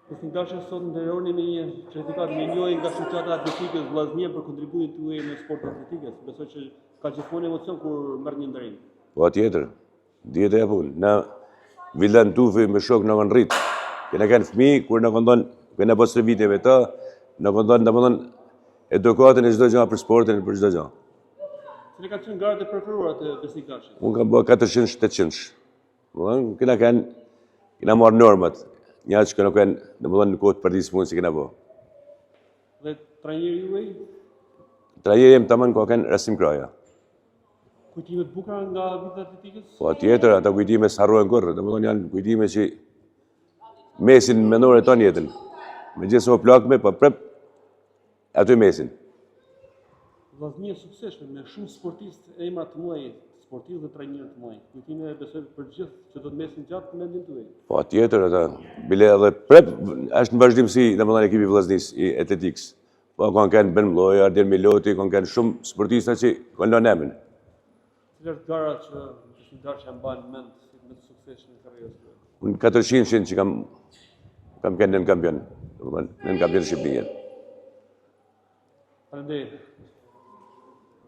Besimtarë sot nderoni me një certifikat me njëri nga Shoqata Atletikës Vllaznia për kontributin tuaj në sportin atletikës. Besoj që ka gjithmonë emocion kur merr një nderim. Po tjetër, dihet e punë. Na villan tufi me shok në rrit. Kena kanë fëmijë kur na kondon, kena pas viteve ta, na kondon domethënë edukatën e çdo gjë për sportin për çdo gjë. Cili kanë qenë garat e preferuara të besimtarëve? Unë kam bërë 400-700. Domethënë kena marrë normat. Një që nuk kanë, domethënë në kohë të partijës punë si kena bërë. Dhe trajneri juaj? Trajneri jam tamam ka kanë Rasim Kraja. Kujtime të bukura nga vitet atletikës? Po tjetër, ata kujtime s'harrohen kurrë, domethënë janë kujtime që mesin mendore tonë jetën. Megjithëse u plakme, po prap aty mesin. Vllaznia e suksesshme me shumë sportistë emra të mëdhenj, sportistë dhe trajnerë të mëdhenj. Kujtime besoj për gjithë që do të mesin gjatë mendin tuaj. Po tjetër ata bile edhe prap është në vazhdimsi domethënë ekipi vllaznisë i atletikës. Po kanë Ben Mlloja, Ardel Miloti, kanë shumë sportistë që kanë lënë emrin. Cilat gara që besimtarë që mbajnë mend me sukses në karrierën tyre? Unë 400 që kam kanë në kampion, domethënë në kampion shqiptar. Faleminderit.